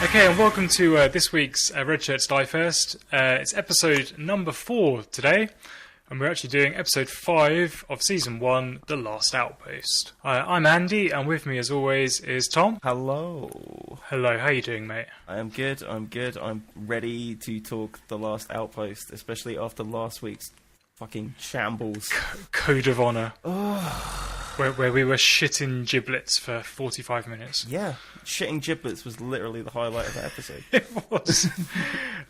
Okay, and welcome to this week's Red Shirts Die First. It's episode number 4 today, and we're actually doing episode 5 of season 1, The Last Outpost. I'm Andy, and with me as always is Tom. Hello. Hello, how are you doing, mate? I am good, I'm ready to talk The Last Outpost, especially after last week's fucking shambles. Code of Honour. Where we were shitting giblets for 45 minutes. Yeah, shitting giblets was literally the highlight of the episode. It was.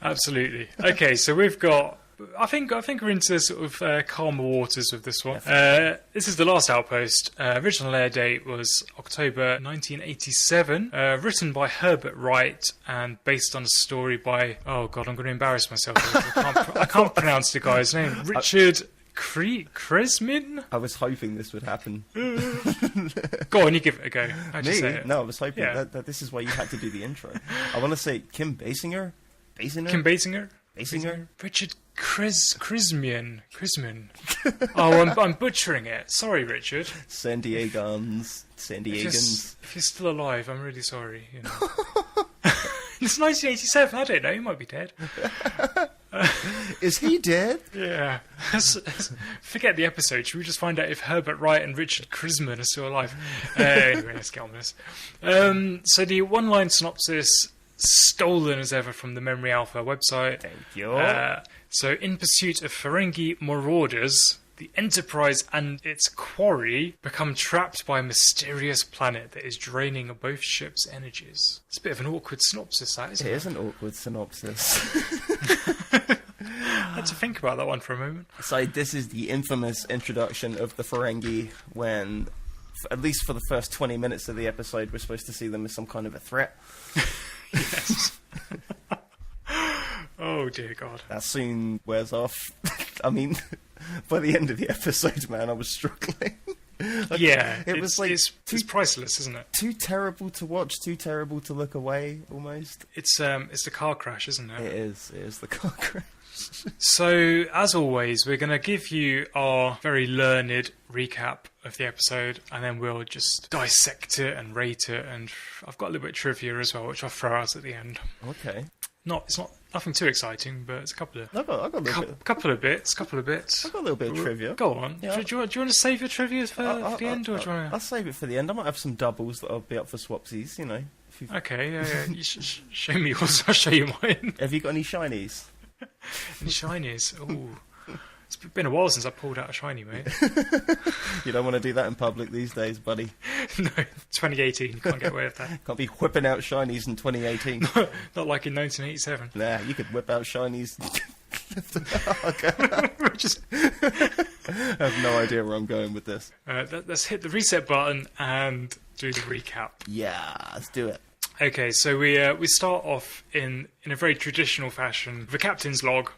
Absolutely. Okay, so we've got... I think we're into sort of calmer waters with this one. This is The Last Outpost. Original air date was October 1987. Written by Herbert Wright and based on a story by... Oh, God, I'm going to embarrass myself. I can't pronounce the guy's name. Richard... Kresmin? I was hoping this would happen. Go on, you give it a go. How'd you say it? No, I was hoping that this is why you had to do the intro. I want to say Kim Basinger? Kim Basinger? Richard Kresmin. Oh, I'm butchering it. Sorry, Richard. San Diegans. If you're still alive, I'm really sorry. You know. It's 1987. I don't know. He might be dead. Is he dead? Yeah. Forget the episode. Should we just find out if Herbert Wright and Richard Kresmin are still alive? Anyway, let's get on with this. So the one-line synopsis, stolen as ever from the Memory Alpha website. Thank you. So in pursuit of Ferengi marauders, the Enterprise and its quarry become trapped by a mysterious planet that is draining both ships' energies. It's a bit of an awkward synopsis, that, isn't it? It is an awkward synopsis. I had to think about that one for a moment. So this is the infamous introduction of the Ferengi when, at least for the first 20 minutes of the episode, we're supposed to see them as some kind of a threat. Yes. Oh, dear God. That soon wears off. I mean, by the end of the episode, man, I was struggling. It's priceless, isn't it? Too terrible to watch, too terrible to look away, almost. It's the car crash, isn't it? It is the car crash. So, as always, we're going to give you our very learned recap of the episode, and then we'll just dissect it and rate it, and I've got a little bit of trivia as well, which I'll throw out at the end. Okay. It's not nothing too exciting, but it's a couple of... I've got a little bit. Couple of bits. I've got a little bit of trivia. Go on. Yeah. Do you want to save your trivia for the end, or do you want to... I'll save it for the end. I might have some doubles that I'll be up for swapsies, you know. Okay, yeah. You show me yours, I'll show you mine. Have you got any shinies? Any shinies? Ooh. It's been a while since I pulled out a shiny, mate. You don't want to do that in public these days, buddy. No, 2018, you can't get away with that. Can't be whipping out shinies in 2018. Not like in 1987. Nah, you could whip out shinies. I have no idea where I'm going with this. Let's hit the reset button and do the recap. Yeah, let's do it. Okay, so we start off in a very traditional fashion with a captain's log.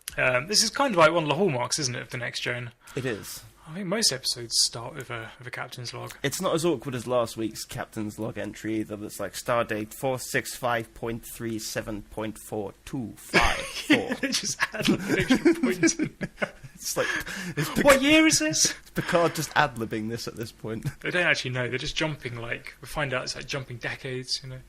This is kind of like one of the hallmarks, isn't it, of The Next Gen? It is. I think most episodes start with a captain's log. It's not as awkward as last week's captain's log entry either. That's like stardate 465.37.4254. They just add an extra point in there. It's like... What year is this? Picard just ad-libbing this at this point. They don't actually know. They're just jumping, we find out it's like jumping decades, you know.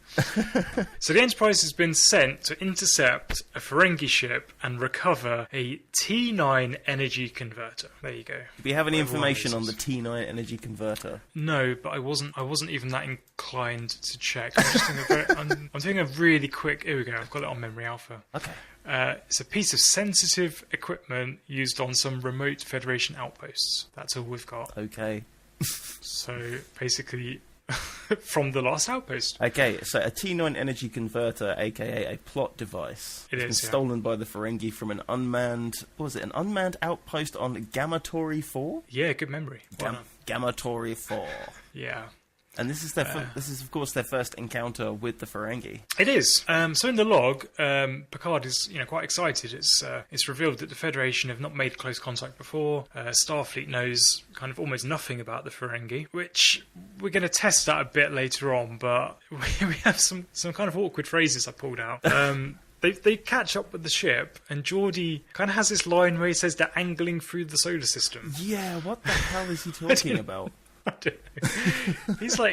So the Enterprise has been sent to intercept a Ferengi ship and recover a T9 energy converter. There you go. Do we have any information on the T9 energy converter? No, but I wasn't even that inclined to check. I'm doing a really quick... Here we go. I've got it on Memory Alpha. Okay. It's a piece of sensitive equipment used on some remote Federation outposts. That's all we've got. Okay. So, basically, from The Last Outpost. Okay, so a T9 energy converter, aka a plot device. It's been stolen by the Ferengi from an unmanned... What was it? An unmanned outpost on Gamatory 4? Yeah, good memory. Gamatory 4. Yeah. And this is this is of course their first encounter with the Ferengi. It is. So in the log, Picard is quite excited. It's revealed that the Federation have not made close contact before. Starfleet knows kind of almost nothing about the Ferengi, which we're going to test that a bit later on. But we have some kind of awkward phrases I pulled out. They catch up with the ship, and Geordi kind of has this line where he says they're angling through the solar system. Yeah, what the hell is he talking about? don't know.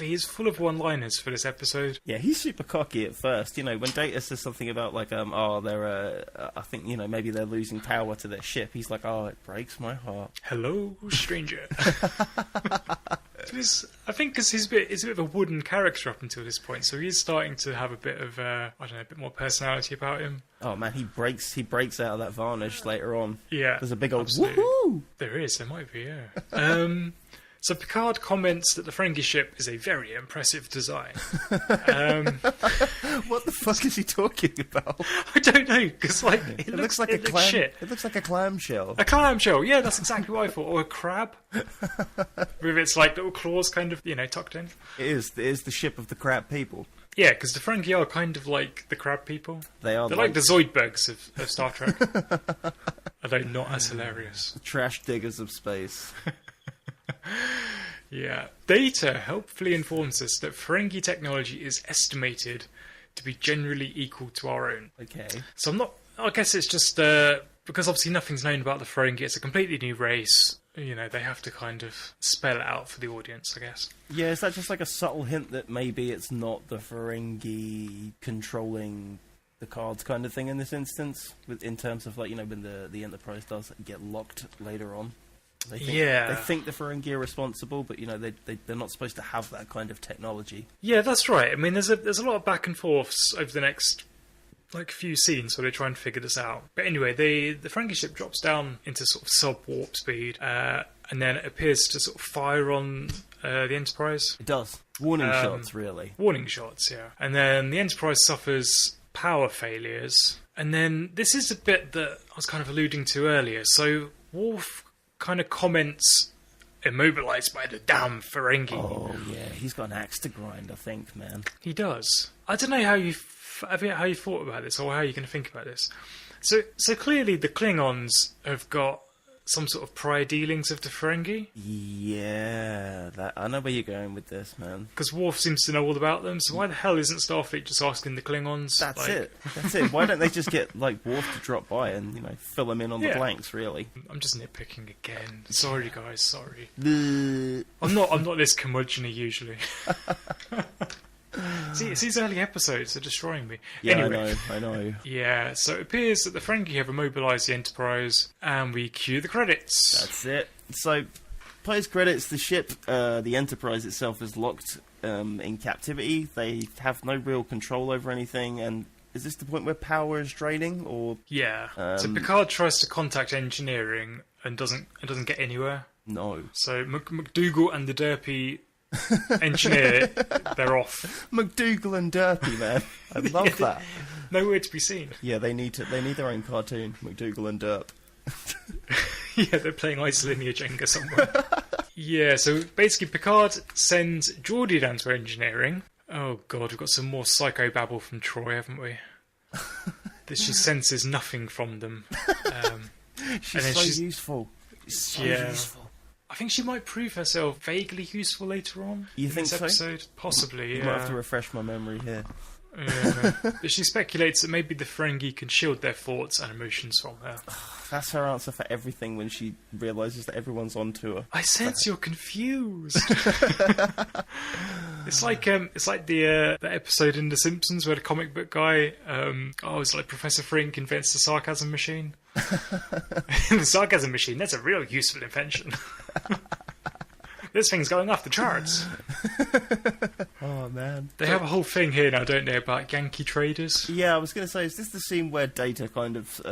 He's full of one-liners for this episode. Yeah, he's super cocky at first. You know, when Data says something about like, I think, you know, maybe they're losing power to their ship. He's like, oh, it breaks my heart. Hello, stranger. I think because he's a bit of a wooden character up until this point, so he's starting to have a bit of a bit more personality about him. Oh man, he breaks out of that varnish later on. Yeah, there's a big old absolutely. Woohoo! There might be, yeah. So Picard comments that the Ferengi ship is a very impressive design. What the fuck is he talking about? I don't know, because it looks like a clam. shit. It looks like a clamshell. A clamshell, yeah, that's exactly what I thought. Or a crab, with its little claws kind of tucked in. It is the ship of the crab people. Yeah, because the Ferengi are kind of like the crab people. They're like the Zoidbergs of Star Trek, although not as hilarious. The trash diggers of space. Yeah. Data helpfully informs us that Ferengi technology is estimated to be generally equal to our own. Okay. So I guess it's just because obviously nothing's known about the Ferengi. It's a completely new race. You know, they have to kind of spell it out for the audience, I guess. Yeah, is that just like a subtle hint that maybe it's not the Ferengi controlling the cards kind of thing in this instance? In terms of, when the Enterprise does get locked later on? They think the Ferengi are responsible, but they're not supposed to have that kind of technology. Yeah, that's right. I mean, there's a lot of back and forths over the next few scenes where they try and figure this out. But anyway, the Ferengi ship drops down into sort of sub-warp speed, and then it appears to sort of fire on the Enterprise. It does. Warning shots, really. Warning shots, yeah. And then the Enterprise suffers power failures. And then this is a bit that I was kind of alluding to earlier. So Worf kind of comments, immobilized by the damn Ferengi. Oh, yeah. He's got an axe to grind, I think, man. He does. I don't know how you thought about this or how you're going to think about this. So clearly the Klingons have got some sort of prior dealings with the Ferengi. Yeah, I know where you're going with this, man. Because Worf seems to know all about them, so why the hell isn't Starfleet just asking the Klingons? That's it. Why don't they just get Worf to drop by and fill him in on the blanks? Really, I'm just nitpicking again. Sorry, guys. Sorry. I'm I'm not this curmudgeon-y usually. See, it's these early episodes, they're destroying me. Yeah, anyway, I know. Yeah, so it appears that the Ferengi have immobilised the Enterprise, and we cue the credits. That's it. So, post-credits, the ship, the Enterprise itself, is locked in captivity. They have no real control over anything, and is this the point where power is draining, or...? Yeah, so Picard tries to contact engineering and doesn't get anywhere. No. So McDougal and the derpy engineer, they're off. McDougal and Derpy, man. I love that. Nowhere to be seen. Yeah, they need their own cartoon, McDougal and Derp. Yeah, they're playing Isolinier Jenga somewhere. Yeah, so basically Picard sends Geordi down to engineering. Oh god, we've got some more psychobabble from Troy, haven't we? That she senses nothing from them. She's useful. Useful. I think she might prove herself vaguely useful later on. You think this episode? So? Possibly, yeah. I might have to refresh my memory here. Yeah. But she speculates that maybe the Ferengi can shield their thoughts and emotions from her. That's her answer for everything when she realises that everyone's onto her. I sense you're confused. It's like the episode in The Simpsons where the comic book guy, it's like Professor Frink invents the sarcasm machine. The sarcasm machine, that's a real useful invention. This thing's going off the charts. Oh, man. They have a whole thing here now, don't they, about Yankee traders? Yeah, I was going to say, is this the scene where Data kind of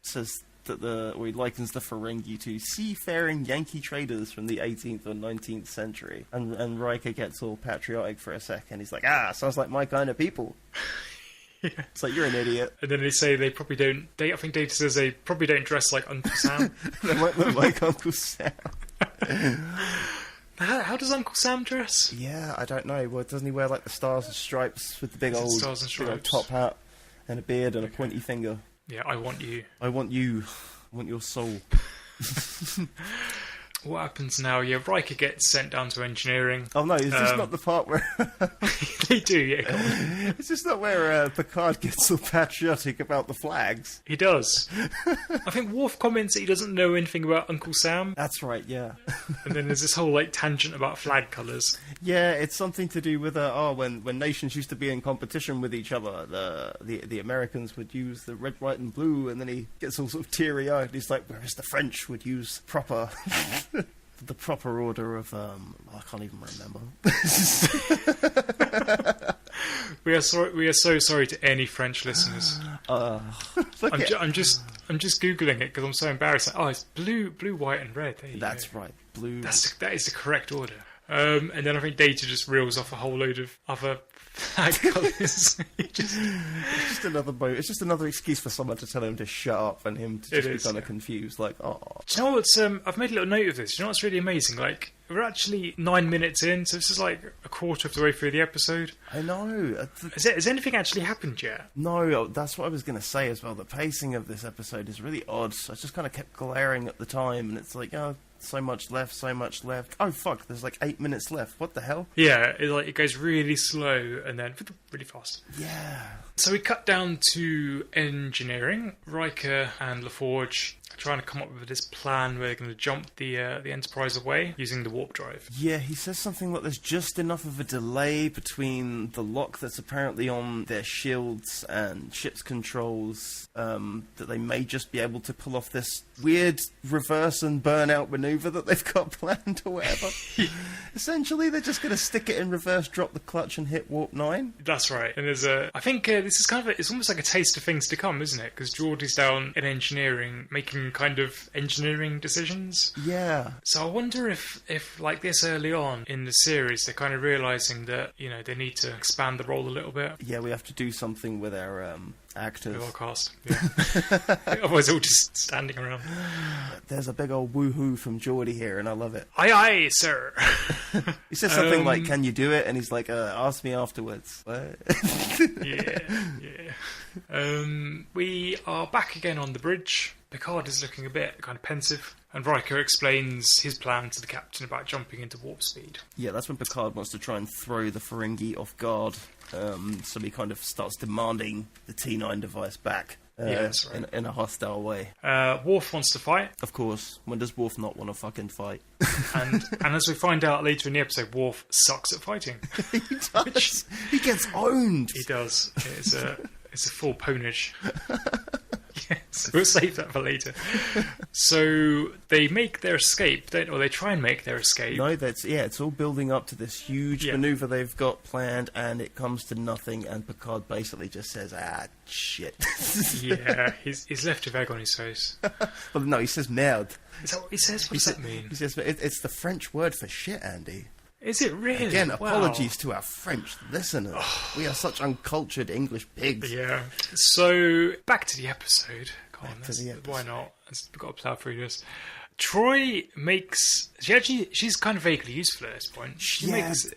says that he likens the Ferengi to seafaring Yankee traders from the 18th or 19th century? And Riker gets all patriotic for a second. He's like, sounds like my kind of people. Yeah. It's like, you're an idiot. And then they say they probably don't... I think Data says they probably don't dress like Uncle Sam. They might look like Uncle Sam. How does Uncle Sam dress? Yeah, I don't know. Well, doesn't he wear like the stars and stripes with the big old top hat and a beard and a pointy finger? Yeah, I want you. I want you. I want your soul. what happens now? Yeah, Riker gets sent down to engineering. Oh no, is this not the part where... They do, yeah. Go on. Is this not where Picard gets all patriotic about the flags? He does. I think Worf comments that he doesn't know anything about Uncle Sam. That's right, yeah. And then there's this whole like tangent about flag colours. Yeah, it's something to do with when nations used to be in competition with each other, the Americans would use the red, white, and blue, and then he gets all sort of teary-eyed. He's like, whereas the French would use proper. The proper order of I can't even remember. We are so sorry to any French listeners. I'm just googling it because I'm so embarrassed. Oh, it's blue, white, and red. There you That's go. right, blue. That is the correct order. And then I think Data just reels off a whole load of other flag colours. It's just another It's just another excuse for someone to tell him to shut up and him to just be kind of confused. Like, oh. Do you know what's? I've made a little note of this. Do you know what's really amazing? Like, we're actually 9 minutes in, so this is like a quarter of the way through the episode. I know. Has anything actually happened yet? No, that's what I was going to say as well. The pacing of this episode is really odd. I just kind of kept glaring at the time, and it's like, oh, so much left, so much left. Oh fuck, there's like 8 minutes left. What the hell? Yeah, it goes really slow and then really fast. Yeah. So we cut down to engineering. Riker and LaForge are trying to come up with this plan where they're going to jump the Enterprise away using the warp drive. Yeah, he says something like there's just enough of a delay between the lock that's apparently on their shields and ship's controls that they may just be able to pull off this weird reverse and burnout maneuver that they've got planned or whatever. Essentially, they're just going to stick it in reverse, drop the clutch, and hit warp 9. That's right. And I think this is kind of it's almost like a taste of things to come, isn't it? Because Geordi's down in engineering, making kind of engineering decisions. Yeah. So I wonder if like this early on in the series, they're kind of realising that, you know, they need to expand the role a little bit. Yeah, we have to do something with our actors. With our cast, yeah. Otherwise, they're all just standing around. There's a big old woohoo from Geordi here, and I love it. Aye, aye, sir. He says something like, "Can you do it?" And he's like, "Ask me afterwards." What? Yeah. We are back again on the bridge. Picard is looking a bit kind of pensive, and Riker explains his plan to the captain about jumping into warp speed. Yeah, that's when Picard wants to try and throw the Ferengi off guard, so he kind of starts demanding the T9 device back. Yeah, that's right. In a hostile way. Worf wants to fight. Of course. When does Worf not want to fucking fight? and as we find out later in the episode, Worf sucks at fighting. He does. He gets owned. He does. It's a full ponage. Yes, we'll save that for later. So they make their escape, or they try and make their escape. No, it's all building up to this huge manoeuvre they've got planned, and it comes to nothing, and Picard basically just says, shit. Yeah, he's left with egg on his face. Well, no, he says merde. Is that what he says? What does that mean? He says, it's the French word for shit, Andy. Is it really? Again, apologies to our French listeners. We are such uncultured English pigs. Yeah. So, back to the episode. Come on, why not? We've got to plough through this. Troy makes... She's kind of vaguely useful at this point. Do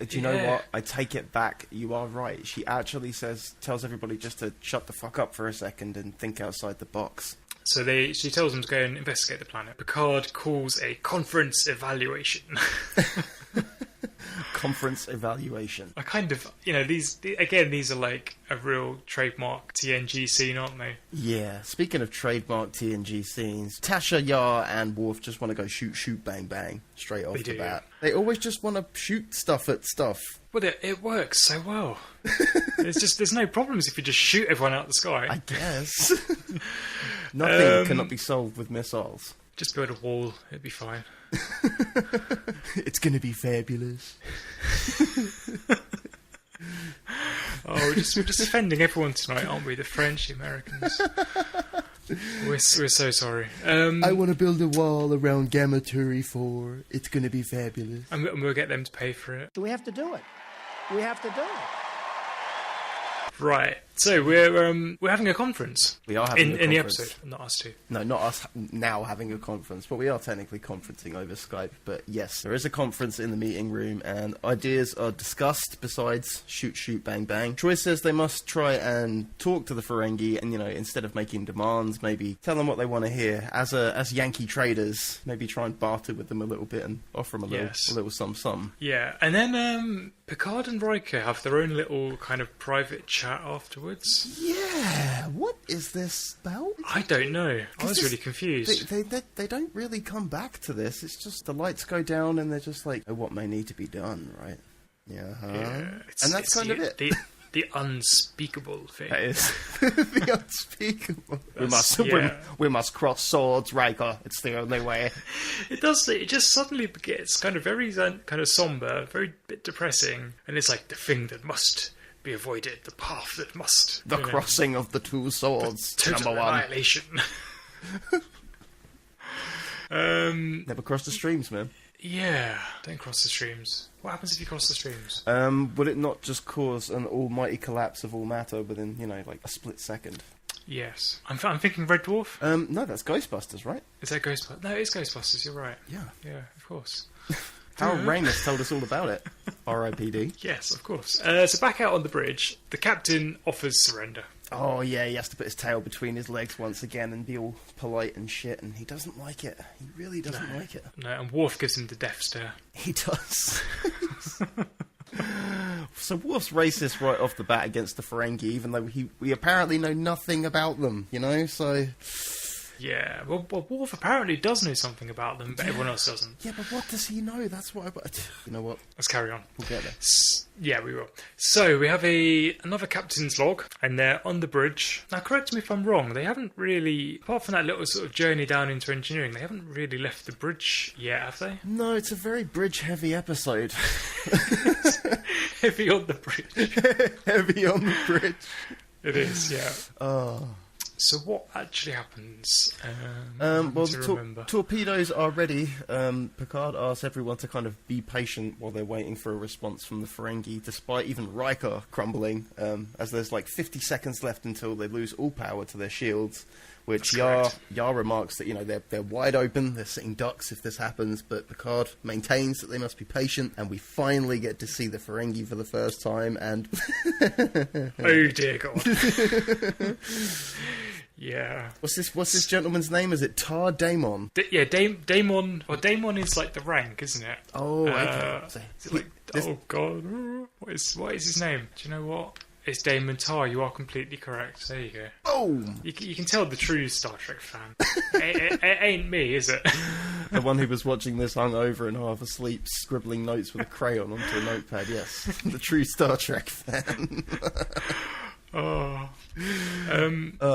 you know what? I take it back. You are right. She actually tells everybody just to shut the fuck up for a second and think outside the box. So she tells them to go and investigate the planet. Picard calls a conference evaluation. Conference evaluation. I kind of, these are like a real trademark TNG scene, aren't they? Yeah. Speaking of trademark TNG scenes, Tasha, Yar, and Worf just want to go shoot, bang, bang, straight off the bat. They always just want to shoot stuff at stuff. Well, it works so well. There's no problems if you just shoot everyone out of the sky. I guess. Nothing cannot be solved with missiles. Just build a wall, it'd be fine. It's going to be fabulous. We're just offending everyone tonight, aren't we? The French, the Americans. We're so sorry. I want to build a wall around Gamma Turi 4. It's going to be fabulous. And we'll get them to pay for it. We have to do it. We have to do it. Right. So we're having a conference. We are having a conference. In the episode, not us two. No, not us now having a conference, but we are technically conferencing over Skype. But yes, there is a conference in the meeting room, and ideas are discussed besides shoot, shoot, bang, bang. Troy says they must try and talk to the Ferengi, and, instead of making demands, maybe tell them what they want to hear. As Yankee traders, maybe try and barter with them a little bit and offer them a little some. Yeah, and then Picard and Riker have their own little kind of private chat afterwards. Yeah, what is this about? I don't know. I was really confused. They don't really come back to this. It's just the lights go down and they're just like, oh, what may need to be done, right? Yeah, and that's kind of it. The unspeakable thing. That is the unspeakable. We must cross swords, Riker. It's the only way. It does. It just suddenly gets kind of very kind of somber, very bit depressing, and it's like the thing that must be avoided, the path that must. The crossing of the two swords. Total number one. Annihilation. Never cross the streams, man. Yeah, don't cross the streams. What happens if you cross the streams? Would it not just cause an almighty collapse of all matter within, like a split second? Yes. I'm thinking Red Dwarf. No, that's Ghostbusters, right? Is that Ghostbusters? No, it's Ghostbusters, you're right. Yeah. Yeah, of course. Harold Ramis told us all about it. R.I.P.D. Yes, of course. So back out on the bridge, the captain offers surrender. Oh, yeah, he has to put his tail between his legs once again and be all polite and shit, and he doesn't like it. He really doesn't like it. No, and Worf gives him the death stare. He does. So Worf's racist right off the bat against the Ferengi, even though we apparently know nothing about them, so... Yeah, well, Worf apparently does know something about them, but everyone else doesn't. Yeah, but what does he know? That's what You know what? Let's carry on. We'll get there. Yeah, we will. So, we have another captain's log, and they're on the bridge. Now, correct me if I'm wrong, they haven't really, apart from that little sort of journey down into engineering, they haven't really left the bridge yet, have they? No, it's a very bridge-heavy episode. Heavy on the bridge. Heavy on the bridge. It is, yeah. Oh... So what actually happens? Torpedoes are ready. Picard asks everyone to kind of be patient while they're waiting for a response from the Ferengi, despite even Riker crumbling, as there's like 50 seconds left until they lose all power to their shields, which Yar remarks that, they're wide open, they're sitting ducks if this happens, but Picard maintains that they must be patient, and we finally get to see the Ferengi for the first time, and... Oh dear God. Yeah. What's this gentleman's name? Is it Tar Daemon? Daemon. Well, Daemon is like the rank, isn't it? Oh, oh God. What is his name? Do you know what? It's Damon Tar. You are completely correct. There you go. Oh! You can tell the true Star Trek fan. it ain't me, is it? The one who was watching this hungover and half asleep, scribbling notes with a crayon onto a notepad. Yes, the true Star Trek fan. Oh.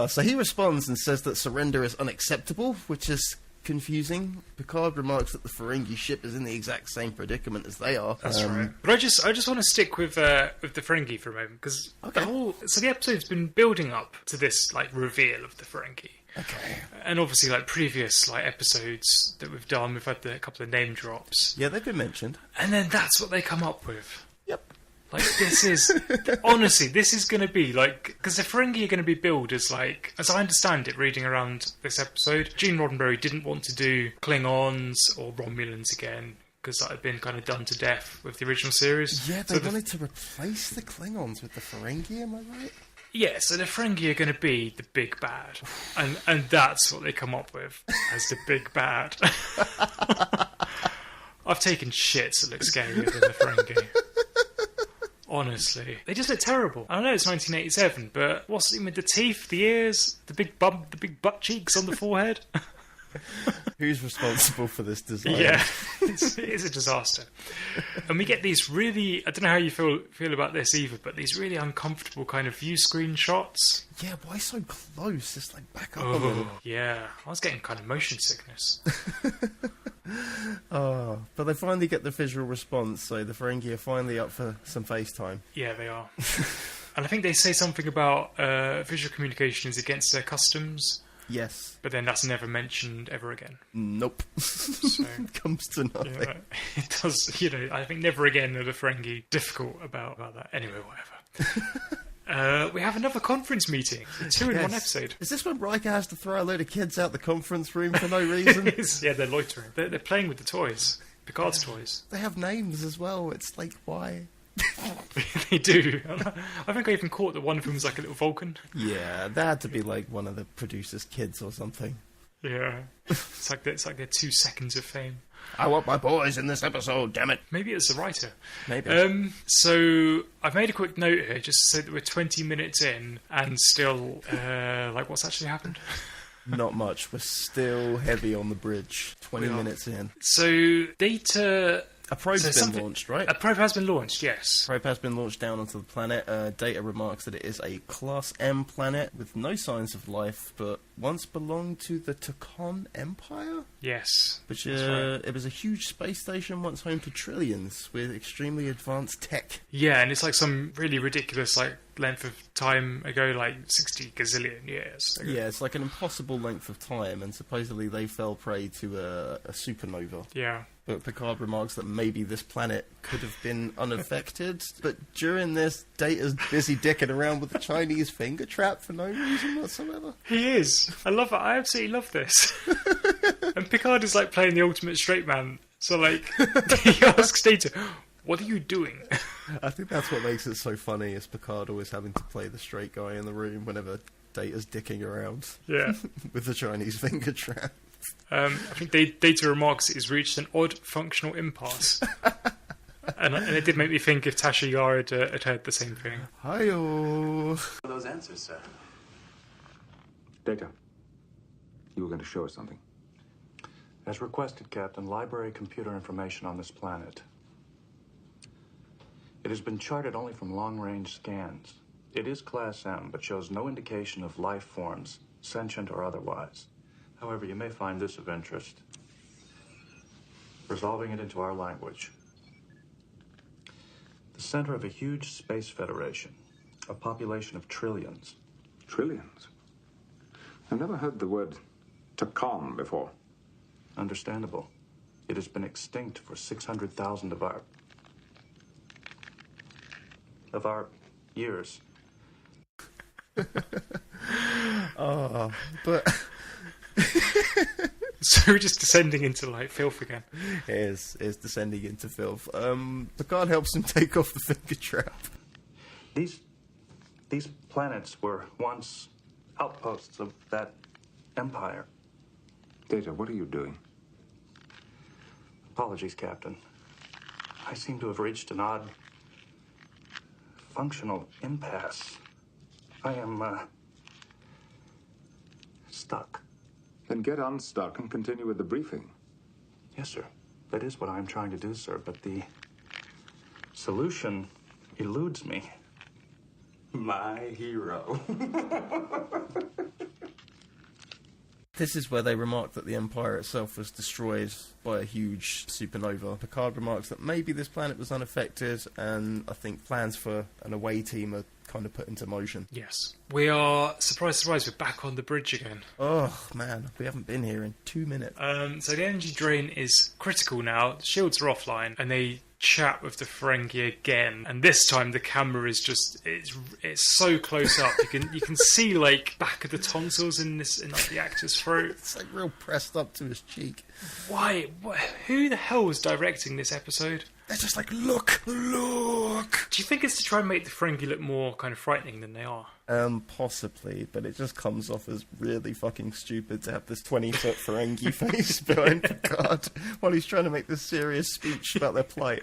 So he responds and says that surrender is unacceptable, which is confusing. Picard remarks that the Ferengi ship is in the exact same predicament as they are. That's right. But I just want to stick with the Ferengi for a moment, because the episode's been building up to this reveal of the Ferengi. Okay. And obviously, previous episodes that we've done, we've had a couple of name drops. Yeah, they've been mentioned. And then that's what they come up with. Yep. This is... honestly, this is going to be, because the Ferengi are going to be billed as, as I understand it, reading around this episode, Gene Roddenberry didn't want to do Klingons or Romulans again, because that had been kind of done to death with the original series. Yeah, they wanted to replace the Klingons with the Ferengi, am I right? Yeah, so the Ferengi are going to be the big bad. And that's what they come up with as the big bad. I've taken shits that look scarier than the Ferengi. Honestly. They just look terrible. I know it's 1987, but what's it with the teeth, the ears, the big butt cheeks on the forehead? Who's responsible for this design? Yeah, it is a disaster. And we get these really, I don't know how you feel about this either, but these really uncomfortable kind of view screen shots. Yeah, why so close? Just back up a little. Yeah, I was getting kind of motion sickness. But they finally get the visual response, so the Ferengi are finally up for some FaceTime. Yeah, they are. And I think they say something about visual communication is against their customs. Yes. But then that's never mentioned ever again. Nope. So, it comes to nothing. Yeah, it does, I think never again are the Ferengi difficult about that. Anyway, whatever. We have another conference meeting. 2 in one Yes. episode. Is this when Riker has to throw a load of kids out the conference room for no reason? Yeah, they're loitering. They're playing with the toys. Picard's toys. They have names as well. It's like, why? They do. I think I even caught that one of them was like a little Vulcan. Yeah, that had to be like one of the producer's kids or something. Yeah. It's like their 2 seconds of fame. I want my boys in this episode, damn it. Maybe it's the writer. Maybe. So I've made a quick note here just to say that we're 20 minutes in and still, what's actually happened? Not much. We're still heavy on the bridge. 20 minutes in. So Data... A probe's been launched, right? A probe has been launched, yes. Probe has been launched down onto the planet. Data remarks that it is a Class M planet with no signs of life, but once belonged to the Takon Empire? Yes. Which, that's right. It was a huge space station once home to trillions with extremely advanced tech. Yeah, and it's like some really ridiculous length of time ago, like 60 gazillion years ago. Yeah, it's like an impossible length of time, and supposedly they fell prey to a supernova. Yeah. But Picard remarks that maybe this planet could have been unaffected, but during this, Data's busy dicking around with the Chinese finger trap for no reason whatsoever. He is. I love it. I absolutely love this. And Picard is like playing the ultimate straight man. So he asks Data, "What are you doing?" I think that's what makes it so funny, is Picard always having to play the straight guy in the room whenever Data's dicking around. Yeah. With the Chinese finger trap. I think Data remarks it has reached an odd functional impasse. and it did make me think if Tasha Yar had heard the same thing. Hi-oh. Those answers, sir. Data, you were going to show us something. As requested, Captain, library computer information on this planet. It has been charted only from long-range scans. It is Class M, but shows no indication of life forms, sentient or otherwise. However, you may find this of interest. Resolving it into our language. The center of a huge space federation. A population of trillions. Trillions? I've never heard the word Takon before. Understandable. It has been extinct for 600,000 of our years. Oh, but... So we're just descending into filth again. is descending into filth. Picard helps him take off the finger trap. These planets were once outposts of that empire. Data, what are you doing? Apologies, Captain. I seem to have reached an odd functional impasse. I am stuck. Then get unstuck and continue with the briefing. Yes, sir. That is what I'm trying to do, sir, but the solution eludes me. My hero. This is where they remark that the Empire itself was destroyed by a huge supernova. Picard remarks that maybe this planet was unaffected, and I think plans for an away team are kind of put into motion. Yes. We are, surprise, we're back on the bridge again. Oh, man, we haven't been here in 2 minutes. So the energy drain is critical now. The shields are offline, and they chat with the Ferengi again. And this time the camera is just it's so close up. You can see back of the tonsils in the actor's throat. It's real pressed up to his cheek. Why? Who the hell was directing this episode? They're just look! Do you think it's to try and make the Ferengi look more kind of frightening than they are? Possibly, but it just comes off as really fucking stupid to have this 20-foot Ferengi face behind Picard while he's trying to make this serious speech about their plight.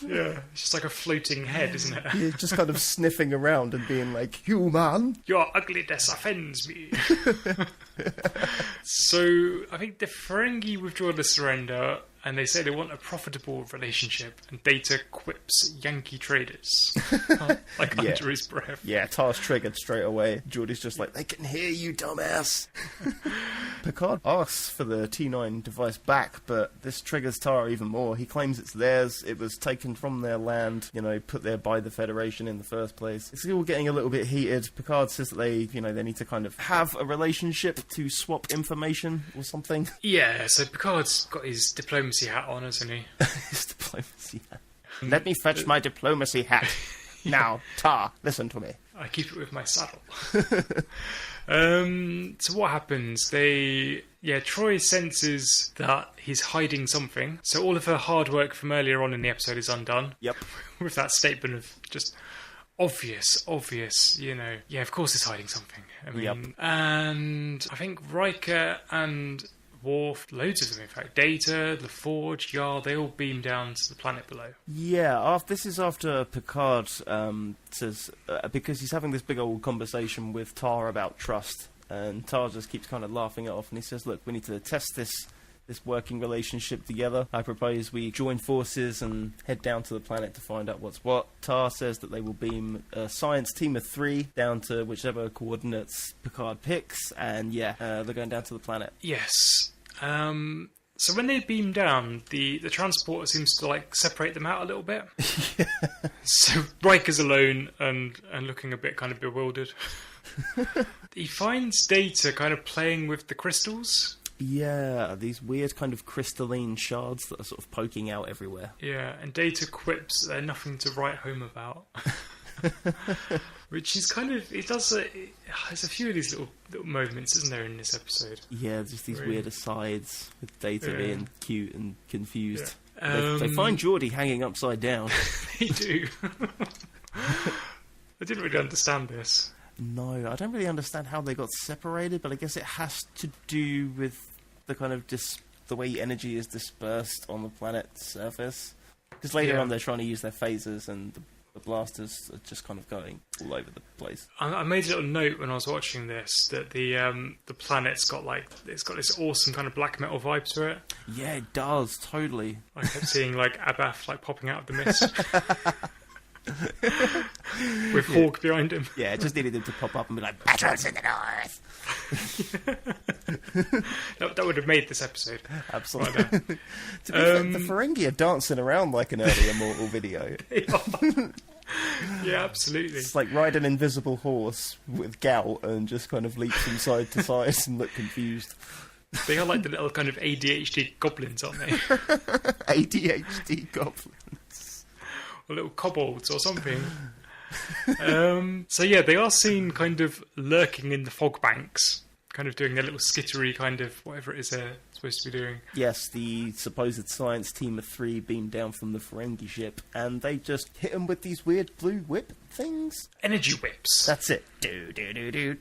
Yeah, it's just like a floating head, isn't it? He's just kind of sniffing around and being like, "Human, your ugliness offends me." So, I think the Ferengi withdraw the surrender, and they say they want a profitable relationship, and Data quips Yankee traders. Under his breath. Yeah, task triggered straight away. Geordie's just like, "They can hear you, dumbass." Picard asks for the T9 device back, but this triggers Tara even more. He claims it's theirs. It was taken from their land, put there by the Federation in the first place. It's all getting a little bit heated. Picard says that they need to kind of have a relationship to swap information or something. Yeah, so Picard's got his diplomacy hat on, hasn't he? His diplomacy hat. Let me fetch my diplomacy hat. Now, Tar, listen to me. I keep it with my saddle. So what happens? Troy senses that he's hiding something. So all of her hard work from earlier on in the episode is undone. Yep. With that statement of just obvious, yeah, of course he's hiding something. I mean, Yep. And I think Riker and Worf, loads of them in fact, Data, LaForge, Jarl, they all beam down to the planet below. Yeah, this is after Picard says, because he's having this big old conversation with Tar about trust, and Tar just keeps kind of laughing it off, and he says, look, we need to test this working relationship together. I propose we join forces and head down to the planet to find out what's what. Tar says that they will beam a science team of 3 down to whichever coordinates Picard picks, and they're going down to the planet. Yes. So when they beam down, the transporter seems to like separate them out a little bit. So Riker's alone and looking a bit kind of bewildered. He finds Data kind of playing with the crystals. Yeah, these weird kind of crystalline shards that are sort of poking out everywhere. Yeah, and Data quips they're nothing to write home about. Which is kind of... there's a few of these little moments, isn't there, in this episode? Yeah, just these Really? weird asides with Data being cute and confused. Yeah. They find Geordi hanging upside down. They do. I didn't really understand this. No, I don't really understand how they got separated, but I guess it has to do with the kind of the way energy is dispersed on the planet's surface. Because later on they're trying to use their phasers and the blasters are just kind of going all over the place. I made a little note when I was watching this that the planet's got it's got this awesome kind of black metal vibe to it. Yeah, it does, totally. I kept seeing like Abath like popping out of the mist. With Hawk behind him. Yeah, it just needed him to pop up and be like, battles in the north! that would have made this episode. Absolutely. To be fair, the Ferengi are dancing around like an early Immortal video. Yeah, absolutely. It's like ride an invisible horse with gout and just kind of leap from side to side and look confused. They are like the little kind of ADHD goblins, aren't they? ADHD goblins. Or little kobolds or something. So yeah, they are seen kind of lurking in the fog banks, kind of doing their little skittery kind of whatever it is they're supposed to be doing. Yes, the supposed science team of 3 beamed down from the Ferengi ship, and they just hit them with these weird blue whip things. Energy whips. That's it. Do do do do.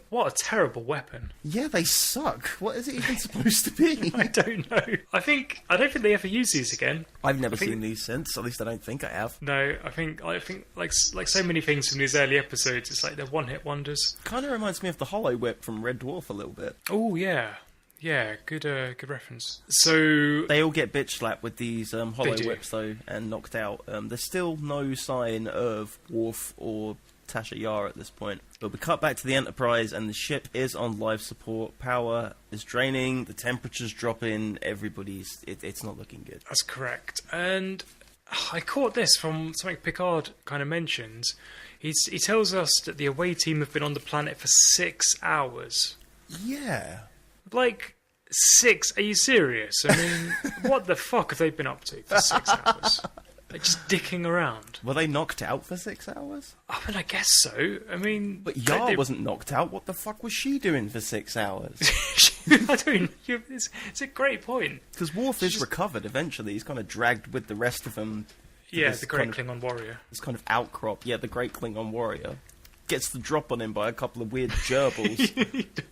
What a terrible weapon. Yeah, they suck. What is it even supposed to be? I don't know. I don't think they ever use these again. I've never seen these since. At least I don't think I have. No, I think like so many things from these early episodes, it's like they're one-hit wonders. Kind of reminds me of the Hollow Whip from Red Dwarf a little bit. Oh yeah, good reference. So they all get bitch slapped with these Hollow do. Whips though, and knocked out. There's still no sign of Worf or Tasha Yar at this point. But we cut back to the Enterprise and the ship is on life support. Power is draining, the temperature's dropping, it's not looking good. That's correct. And I caught this from something Picard kind of mentions. He tells us that the away team have been on the planet for 6 hours. Yeah. Like, 6? Are you serious? I mean, what the fuck have they been up to for 6 hours? Like, just dicking around. Were they knocked out for 6 hours? I mean, I guess so. I mean... But Yar wasn't knocked out. What the fuck was she doing for 6 hours? I don't... It's a great point. Because Worf is recovered eventually. He's kind of dragged with the rest of them. Yeah, the great Klingon warrior. This kind of outcrop. Yeah, the great Klingon warrior. Gets the drop on him by a couple of weird gerbils. He does.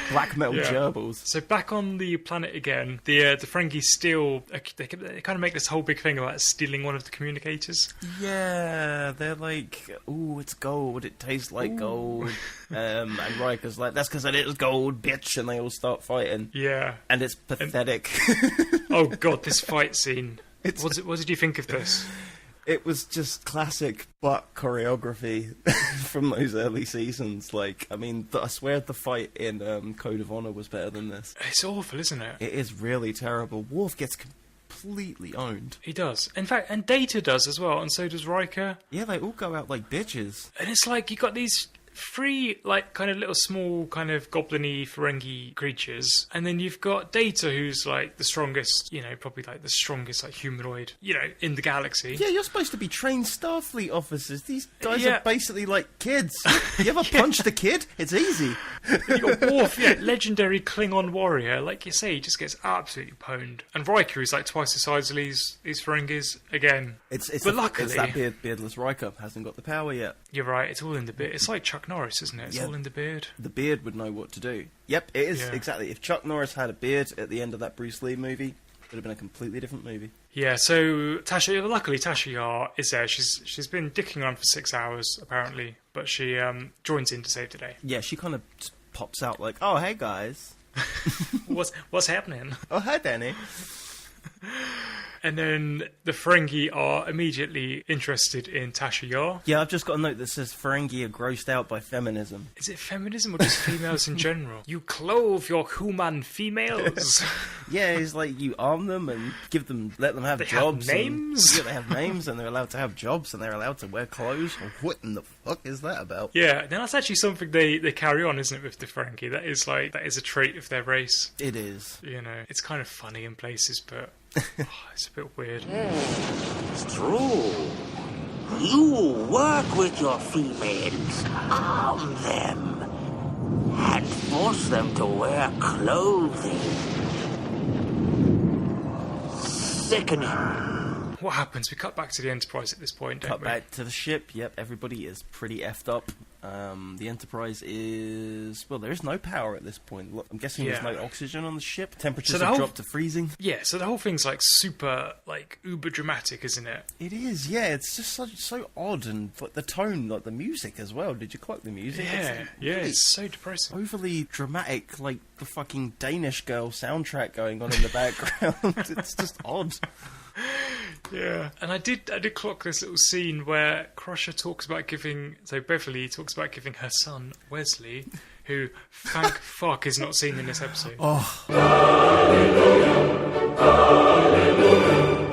Black metal gerbils. So back on the planet again, the Ferengi steal. They kind of make this whole big thing about stealing one of the communicators. Yeah, they're like, ooh, it's gold. It tastes like gold. And Riker's like, that's because it is gold, bitch. And they all start fighting. Yeah, and it's pathetic. Oh god, this fight scene. What did you think of this? It was just classic butt choreography from those early seasons. Like, I mean, I swear the fight in Code of Honor was better than this. It's awful, isn't it? It is really terrible. Worf gets completely owned. He does. In fact, and Data does as well, and so does Riker. Yeah, they all go out like bitches. And it's like you got these three, like, kind of little small, kind of goblin-y, Ferengi creatures. And then you've got Data, who's, like, the strongest, probably, like, the strongest, like, humanoid, in the galaxy. Yeah, you're supposed to be trained Starfleet officers. These guys are basically like kids. You ever punched a kid? It's easy. You've got Worf, legendary Klingon warrior. Like you say, he just gets absolutely pwned. And Riker is, like, twice the size of these Ferengis. Again. Luckily... It's that beardless Riker. Hasn't got the power yet. You're right, it's all in the beard. It's like Chuck Norris, isn't it? It's all in the beard. The beard would know what to do. Yep, it is, exactly. If Chuck Norris had a beard at the end of that Bruce Lee movie, it would have been a completely different movie. Yeah, so luckily Tasha Yar is there. She's been dicking around for 6 hours, apparently, but she joins in to save the day. Yeah, she kind of pops out like, oh, hey, guys. What's happening? Oh, hi, Danny. And then the Ferengi are immediately interested in Tasha Yar. Yeah, I've just got a note that says Ferengi are grossed out by feminism. Is it feminism or just females in general? You clothe your human females. Yeah, it's like you arm them and let them have jobs. Have names? They have names and they're allowed to have jobs and they're allowed to wear clothes. What in the fuck is that about? Yeah, that's actually something they carry on, isn't it, with the Ferengi? That is a trait of their race. It is. It's kind of funny in places, but it's a bit weird. It's true. You work with your females, arm them, and force them to wear clothing. Sickening. What happens? We cut back to the Enterprise at this point, don't we? Cut back to the ship. Yep, everybody is pretty effed up. The Enterprise is... Well, there is no power at this point. I'm guessing there's no oxygen on the ship. Temperatures have dropped to freezing. Yeah, so the whole thing's, like, super, like, uber dramatic, isn't it? It is, yeah. It's just so odd. And like, the tone, like the music as well. Did you clock the music? It's so depressing. Overly dramatic, like the fucking Danish Girl soundtrack going on in the background. It's just odd. Yeah, and I did clock this little scene where Crusher talks about Beverly talks about giving her son, Wesley, who, thank fuck, is not seen in this episode. Oh.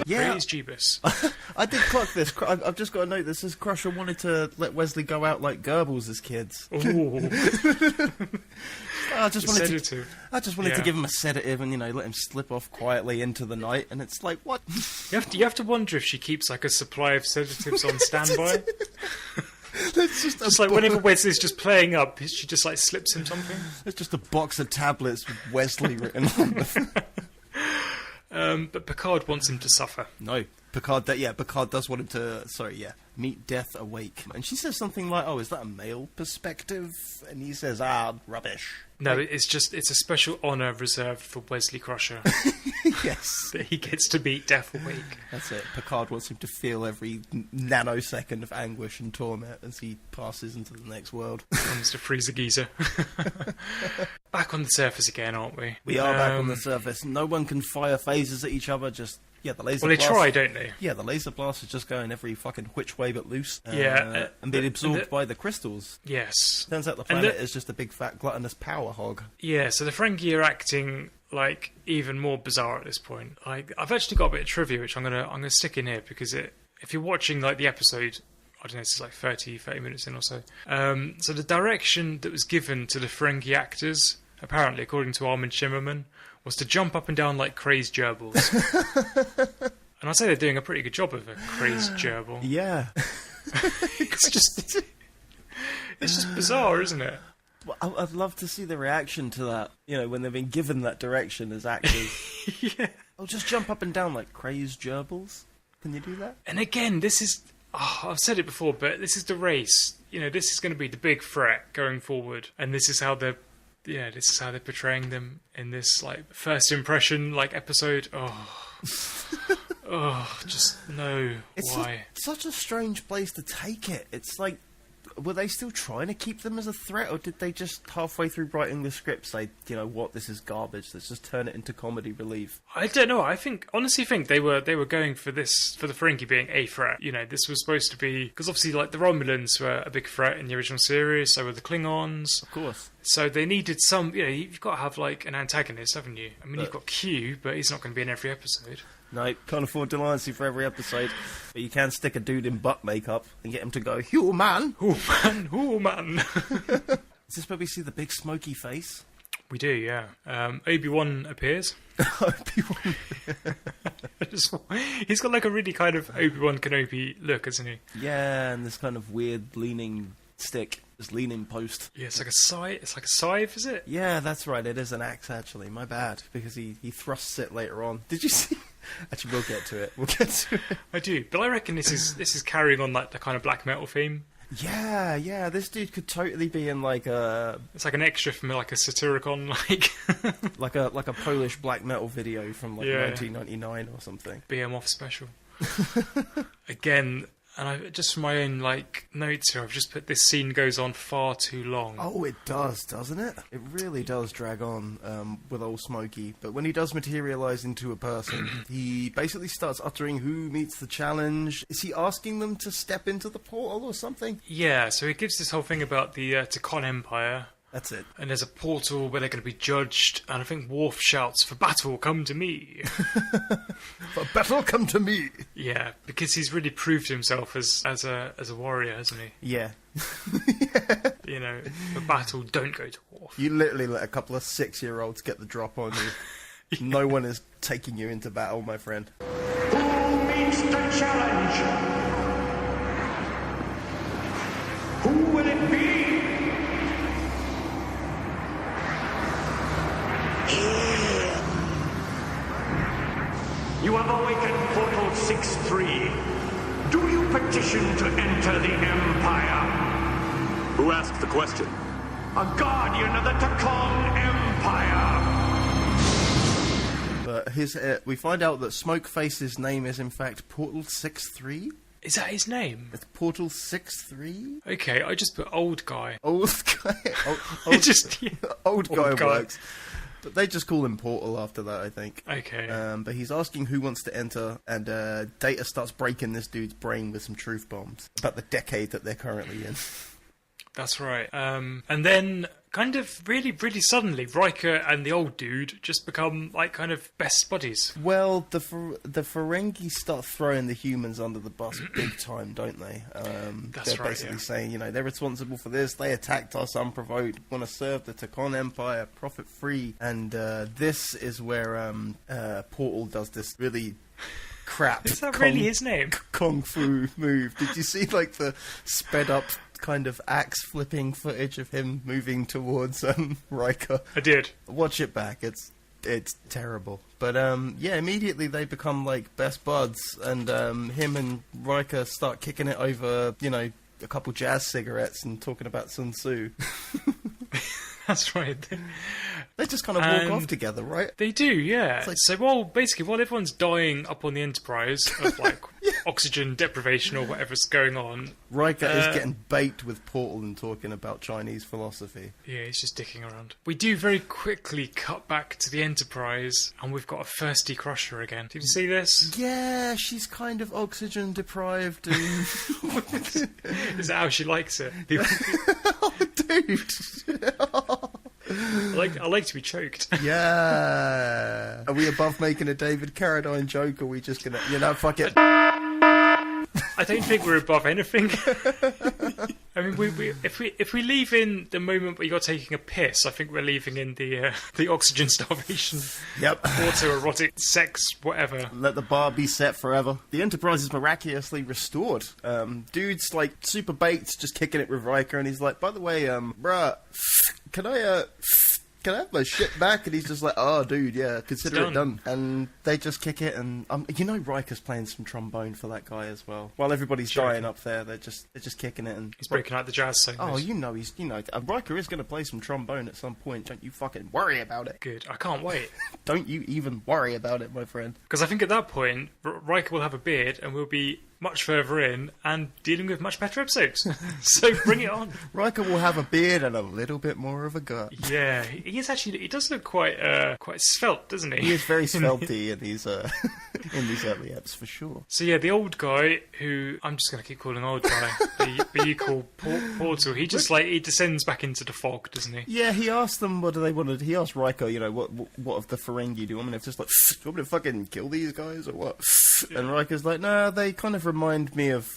Yeah. Praise Jeebus. I did clock this. I've just got a note that says Crusher wanted to let Wesley go out like Goebbels as kids. Ooh. I just wanted to give him a sedative and, let him slip off quietly into the night. And it's like, what? You have to wonder if she keeps, like, a supply of sedatives on standby. It's just like whenever Wesley's just playing up, she just, like, slips him something. It's just a box of tablets with Wesley written on them. But Picard wants him to suffer. No. Picard does want him to, meet death awake. And she says something like, oh, is that a male perspective? And he says, rubbish. No, it's a special honour reserved for Wesley Crusher. Yes. That he gets to meet death awake. That's it. Picard wants him to feel every nanosecond of anguish and torment as he passes into the next world. Comes to Freezer Geezer. Back on the surface again, aren't we? We are back on the surface. No one can fire phasers at each other, just... Yeah, the laser blast. Well, they try, don't they? Yeah, the laser blast is just going every fucking which way but loose. And being absorbed by the crystals. Yes. Turns out the planet is just a big fat gluttonous power hog. Yeah, so the Ferengi are acting like even more bizarre at this point. Like, I've actually got a bit of trivia which I'm gonna stick in here because if you're watching like the episode, I don't know, it's like 30 minutes in or so. So the direction that was given to the Ferengi actors, apparently according to Armin Shimmerman, was to jump up and down like crazed gerbils. And I'd say they're doing a pretty good job of a crazed gerbil. Yeah. It's just bizarre, isn't it? Well, I'd love to see the reaction to that, when they've been given that direction as actors. Yeah. Oh, just jump up and down like crazed gerbils. Can you do that? And again, this is... I've said it before, but this is the race. This is going to be the big threat going forward. And this is how they're portraying them in this, like, first impression, like, episode. Just no. Why? It's such a strange place to take it. It's like, were they still trying to keep them as a threat, or did they just halfway through writing the script say, this is garbage, let's just turn it into comedy relief? I don't know. I honestly think they were going for the Ferengi being a threat. This was supposed to be, because obviously, like, the Romulans were a big threat in the original series, so were the Klingons. Of course. So they needed some, you've got to have, like, an antagonist, haven't you? I mean, you've got Q, but he's not going to be in every episode. No, can't afford Delancey for every episode. But you can stick a dude in butt makeup and get him to go, human! Human! Is this where we see the big smoky face? We do, yeah. Obi-Wan appears. Obi-Wan. He's got like a really kind of Obi-Wan Kenobi look, isn't he? Yeah, and this kind of weird leaning stick, this leaning post. Yeah, it's like a scythe. It's like a scythe, is it? Yeah, that's right. It is an axe, actually. My bad, because he thrusts it later on. Did you see? Actually, we'll get to it. I do, but I reckon this is carrying on like the kind of black metal theme. Yeah. This dude could totally be in like a. It's like an extra from like a Satyricon, like a Polish black metal video from like 1999 or something. BM off special. Again. And I just from my own like notes here, I've just put this scene goes on far too long. Oh, it does, doesn't it? It really does drag on with old Smokey. But when he does materialise into a person, he basically starts uttering who meets the challenge. Is he asking them to step into the portal or something? Yeah, so he gives this whole thing about the Takon Empire. That's it. And there's a portal where they're going to be judged, and I think Worf shouts, "For battle, come to me." For battle, come to me. Yeah, because he's really proved himself as a warrior, hasn't he? Yeah. You know, for battle, don't go to Worf. You literally let a couple of 6-year-olds get the drop on you. Yeah. No one is taking you into battle, my friend. Who meets the challenge? Who will it be? You have awakened Portal 6-3. Do you petition to enter the Empire? Who asked the question? A guardian of the Takon Empire. But we find out that Smokeface's name is in fact Portal 6-3. Is that his name? It's Portal 6-3? Okay, I just put old guy. Old guy? Old guy works. But they just call him Portal after that, I think. Okay. But he's asking who wants to enter, and Data starts breaking this dude's brain with some truth bombs about the decade that they're currently in. That's right. And then, kind of really, really suddenly, Riker and the old dude just become, like, kind of best buddies. Well, the Ferengi start throwing the humans under the bus big time, don't they? They're basically saying, you know, they're responsible for this, they attacked us unprovoked, want to serve the Takon Empire, profit-free. And this is where Portal does this really crap... Is that really his name? Kung Fu move. Did you see, like, the sped-up... kind of axe flipping footage of him moving towards Riker? I did. Watch it back. It's terrible. But yeah, immediately they become like best buds, and him and Riker start kicking it over, you know, a couple jazz cigarettes and talking about Sun Tzu. That's right. They just kind of walk off together, right? They do, yeah. Like, so while everyone's dying up on the Enterprise of like oxygen deprivation or whatever's going on, Riker is getting baked with Portal and talking about Chinese philosophy. Yeah, he's just dicking around. We do very quickly cut back to the Enterprise, and we've got a thirsty crusher again. Did you see this? Yeah, she's kind of oxygen deprived. And... Is that how she likes it? Oh, dude. I like to be choked. Yeah. Are we above making a David Carradine joke, or are we just gonna, you know, fuck it? I don't think we're above anything. I mean, if we leave in the moment where you're taking a piss, I think we're leaving in the oxygen starvation. Yep. Autoerotic sex, whatever. Let the bar be set forever. The Enterprise is miraculously restored. Dude's like super baked, just kicking it with Riker, and he's like, by the way, bruh, can I have my shit back? And he's just like, oh, dude, yeah, consider it done. And they just kick it, and you know, Riker's playing some trombone for that guy as well. While everybody's dying up there, they're just kicking it, and he's breaking out the jazz solos. Oh, you know, Riker is going to play some trombone at some point. Don't you fucking worry about it. Good, I can't wait. Don't you even worry about it, my friend. Because I think at that point, Riker will have a beard, and we'll be much further in and dealing with much better episodes. So bring it on. Riker will have a beard and a little bit more of a gut. Yeah, he does look quite svelte, doesn't he? He is very svelty, and he's in these early eps for sure. So yeah, the old guy who I'm just going to keep calling old guy, but you call Portal. He just he descends back into the fog, doesn't he? Yeah, he asked them what do they want to. He asked Riker, what of the Ferengi do you want me to just do you want me to fucking kill these guys or what? Yeah. And Riker's like, no, they kind of remind me of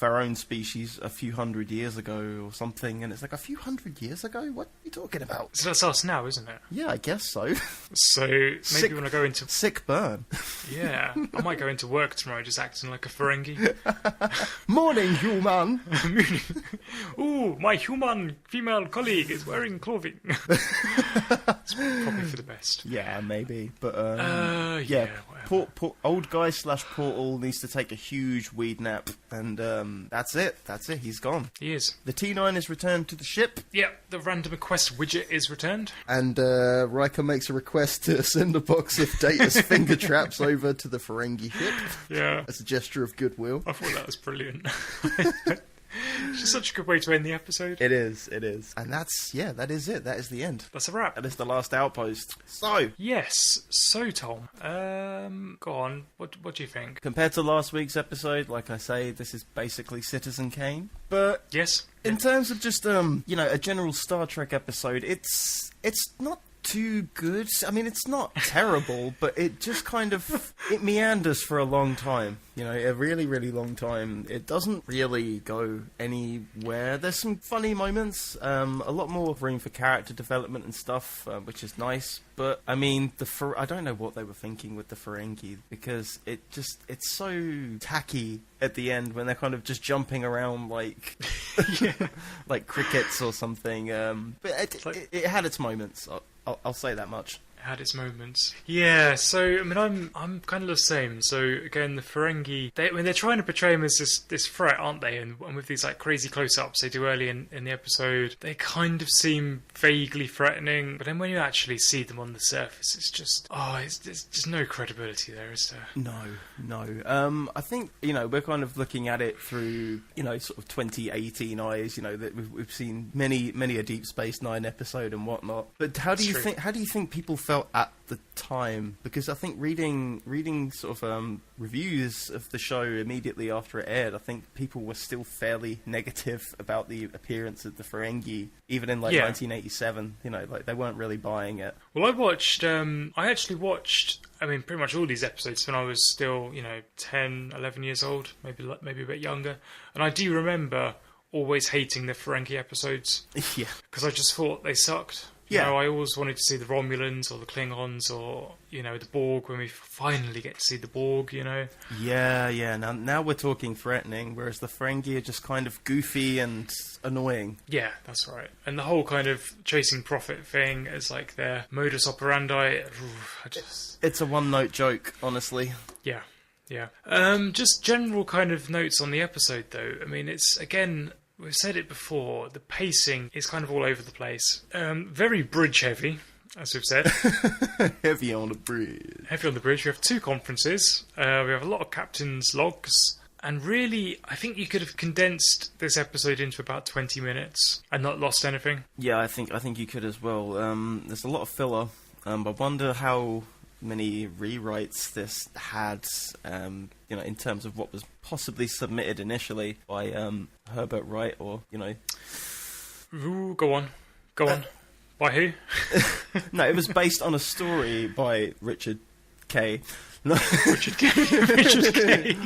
our own species a few hundred years ago or something. And it's like, a few hundred years ago? What are you talking about? So that's us now, isn't it? Yeah, I guess so. So maybe when I go into sick burn. Yeah, I might go into work tomorrow just acting like a Ferengi. Morning, human. Ooh, my human female colleague is wearing clothing. It's probably for the best. Yeah, maybe, but yeah. Old guy / Portal needs to take a huge weed nap, and that's it. That's it. He's gone. He is. The T9 is returned to the ship. Yep, the random request widget is returned. And Riker makes a request to send a box of Data's finger traps over to the Ferengi ship. Yeah. As a gesture of goodwill. I thought that was brilliant. It's just such a good way to end the episode. It is. And that is it. That is the end. That's a wrap. That is the last outpost. So. Yes. So, Tom, go on. What do you think? Compared to last week's episode, like I say, this is basically Citizen Kane. But. Yes. In terms of just, a general Star Trek episode, it's not too good. I mean, it's not terrible, but it just kind of it meanders for a long time. A really, really long time. It doesn't really go anywhere. There's some funny moments, a lot more room for character development and stuff, which is nice. But I mean, I don't know what they were thinking with the Ferengi, because it's so tacky at the end when they're kind of just jumping around like like crickets or something. But it had its moments. I'll say that much. Had its moments. Yeah, so I mean, I'm kind of the same. So again, the Ferengi, they're trying to portray him as this threat, aren't they? And with these like crazy close-ups they do early in the episode, they kind of seem vaguely threatening. But then when you actually see them on the surface, it's just there's just no credibility there, is there? No. I think we're kind of looking at it through sort of 2018 eyes. That we've seen many a Deep Space Nine episode and whatnot. But how do you think people felt at the time? Because I think reading sort of reviews of the show immediately after it aired, I think people were still fairly negative about the appearance of the Ferengi, even in 1987. They weren't really buying it. Well, I actually watched pretty much all these episodes when I was still 10, 11 years old, maybe a bit younger, and I do remember always hating the Ferengi episodes. Yeah, because I just thought they sucked. Yeah. I always wanted to see the Romulans or the Klingons or, the Borg when we finally get to see the Borg, Yeah. Now we're talking threatening, whereas the Ferengi are just kind of goofy and annoying. Yeah, that's right. And the whole kind of chasing profit thing is like their modus operandi. It's a one-note joke, honestly. Yeah. Just general kind of notes on the episode, though. I mean, it's, again... We've said it before, the pacing is kind of all over the place. Very bridge heavy, as we've said. Heavy on the bridge. Heavy on the bridge. We have 2 conferences. We have a lot of captain's logs. And really, I think you could have condensed this episode into about 20 minutes and not lost anything. Yeah, I think you could as well. There's a lot of filler. I wonder how many rewrites this had, in terms of what was possibly submitted initially by Herbert Wright, or Ooh, go on. By who? No, it was based on a story by Richard K. Richard K.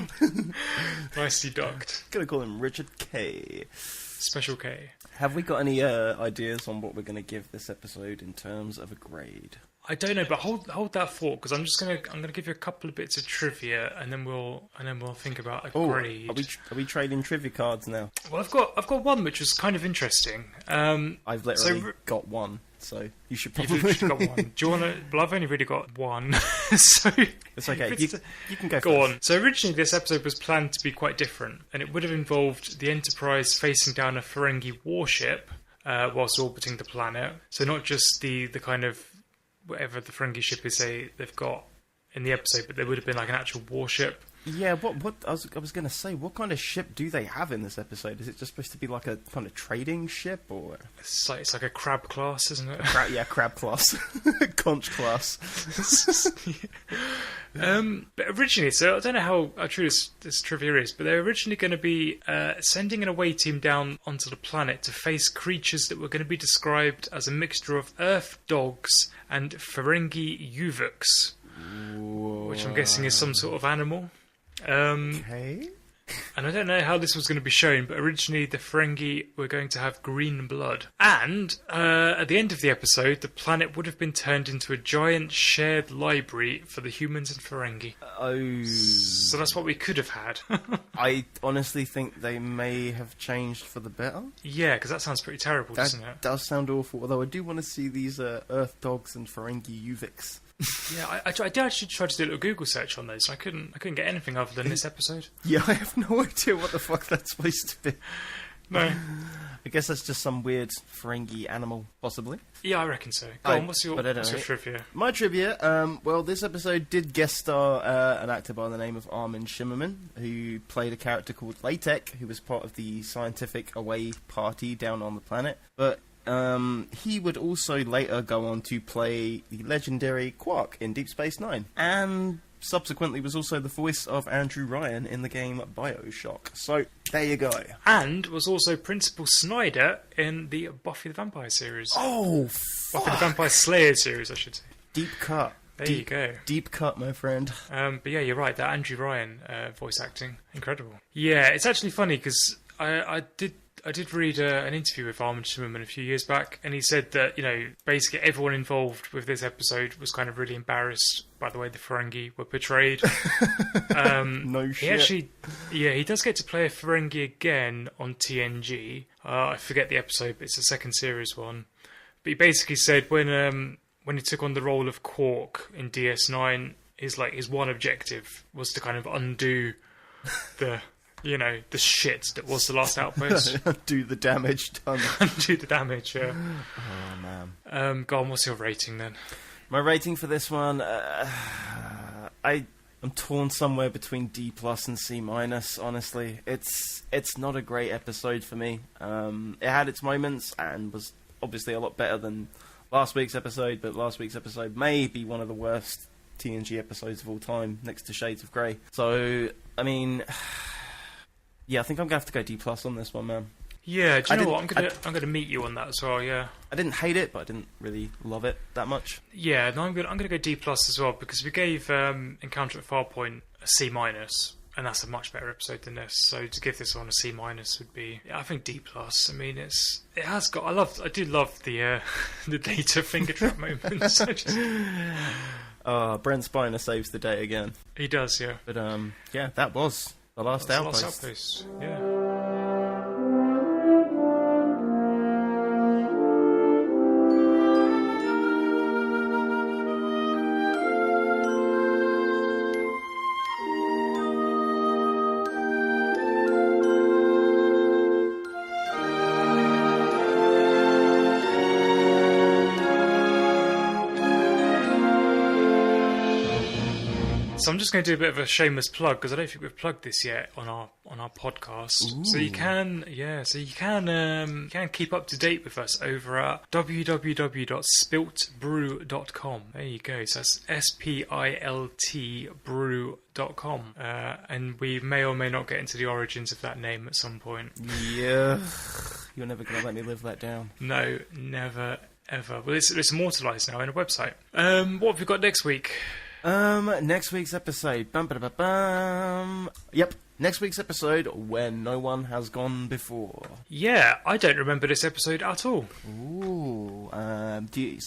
Nicely ducked. Gonna call him Richard K. Special K. Have we got any ideas on what we're going to give this episode in terms of a grade? I don't know, but hold that thought, because I'm gonna give you a couple of bits of trivia, and then we'll think about a grade. Are we trading trivia cards now? Well, I've got one which was kind of interesting. I've literally got one, so you should probably. You've got one. Do you want to? Well, I've only really got one, so it's okay. You can go. Go on. So originally, this episode was planned to be quite different, and it would have involved the Enterprise facing down a Ferengi warship whilst orbiting the planet. So not just the kind of whatever the Ferengi ship is they've got in the episode, but there would have been like an actual warship. Yeah, what I was going to say, what kind of ship do they have in this episode? Is it just supposed to be like a kind of trading ship, or it's like a crab class, isn't it? Crab class, conch class. But originally, so I don't know how true this trivia is, but they're originally going to be sending an away team down onto the planet to face creatures that were going to be described as a mixture of Earth dogs and Ferengi Uvuks, which I'm guessing is some sort of animal. Okay. And I don't know how this was going to be shown, but originally the Ferengi were going to have green blood. And at the end of the episode, the planet would have been turned into a giant shared library for the humans and Ferengi. Oh. So that's what we could have had. I honestly think they may have changed for the better. Yeah, because that sounds pretty terrible, doesn't it? That does sound awful, although I do want to see these Earth dogs and Ferengi Uviks. Yeah, I did actually try to do a little Google search on those. I couldn't get anything other than this episode. Yeah, I have no idea what the fuck that's supposed to be. No. I guess that's just some weird Ferengi animal, possibly. Yeah, I reckon so. Go on, what's your trivia? My trivia, well, this episode did guest star an actor by the name of Armin Shimmerman, who played a character called Latek, who was part of the scientific away party down on the planet. But he would also later go on to play the legendary Quark in Deep Space Nine, and subsequently was also the voice of Andrew Ryan in the game BioShock. So, there you go. And was also Principal Snyder in the Buffy the Vampire series. Oh, Buffy the Vampire Slayer series, I should say. Deep cut. There you go. Deep cut, my friend. But yeah, you're right, that Andrew Ryan voice acting, incredible. Yeah, it's actually funny, because I did read an interview with Armin Shimmerman a few years back, and he said that, basically everyone involved with this episode was kind of really embarrassed by the way the Ferengi were portrayed. No shit. He does get to play a Ferengi again on TNG. I forget the episode, but it's the second series one. But he basically said when he took on the role of Quark in DS9, his one objective was to kind of undo the shit that was the last Outpost. Do the damage done. Undo the damage, yeah. Oh, man. Go on, what's your rating then? My rating for this one, I'm torn somewhere between D+ and C-, honestly. It's not a great episode for me. It had its moments and was obviously a lot better than last week's episode, but last week's episode may be one of the worst TNG episodes of all time, next to Shades of Grey. So, I mean... Yeah, I think I'm going to have to go D+ on this one, man. Yeah, do you know what? I'm gonna meet you on that as well, yeah. I didn't hate it, but I didn't really love it that much. Yeah, no, I'm gonna go D+ as well, because we gave Encounter at Farpoint a C-, and that's a much better episode than this. So to give this one a C- would be, I think D+. I mean, it has got. I do love the the data finger trap moments. Brent Spiner saves the day again. He does, yeah. But yeah, that was the last Outpost. Yeah. So I'm just going to do a bit of a shameless plug, because I don't think we've plugged this yet on our podcast. Ooh. So you can keep up to date with us over at www.spiltbrew.com. There you go. So that's SPILT brew.com. And we may or may not get into the origins of that name at some point. Yeah. You're never going to let me live that down. No, never, ever. Well, it's immortalised now in a website. What have we got next week? Next week's episode. Yep, next week's episode, When No One Has Gone Before. Yeah, I don't remember this episode at all. Ooh, okay,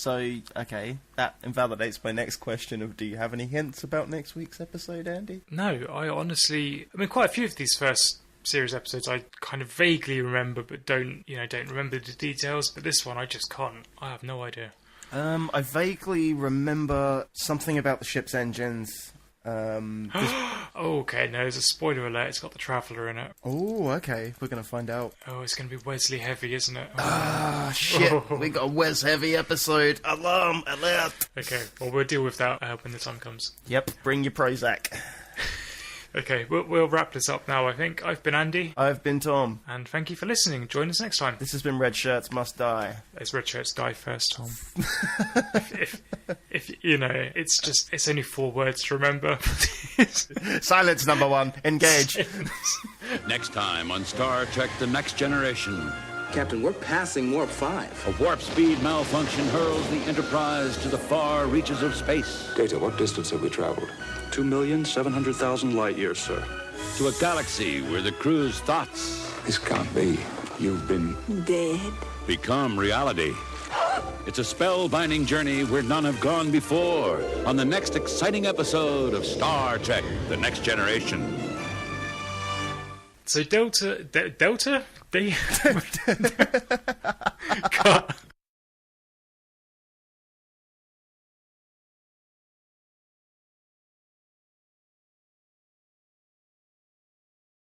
that invalidates my next question of, do you have any hints about next week's episode, Andy? No, I mean, quite a few of these first series episodes I kind of vaguely remember, but don't remember the details, but this one I just can't. I have no idea. I vaguely remember something about the ship's engines. Okay, no, there's a spoiler alert. It's got the Traveller in it. Oh, okay. We're going to find out. Oh, it's going to be Wesley Heavy, isn't it? Shit. We got a Wes Heavy episode. Alarm, alert. Okay, well, we'll deal with that when the time comes. Yep, bring your Prozac. Okay, we'll wrap this up now, I think. I've been Andy, I've been Tom. and thank you for listening. Join us next time. This has been Red Shirts Must Die. It's Red Shirts Die First, Tom. if you know, it's only 4 words to remember. Silence, number 1. Engage. Next time on Star Trek The Next Generation. Captain, we're passing warp 5. A warp speed malfunction hurls the Enterprise to the far reaches of space. Data, what distance have we traveled? 2,700,000 light years, sir. To a galaxy where the crew's thoughts This can't be. You've been... Dead. become reality. It's a spellbinding journey where none have gone before on the next exciting episode of Star Trek The Next Generation. So Delta? D- God.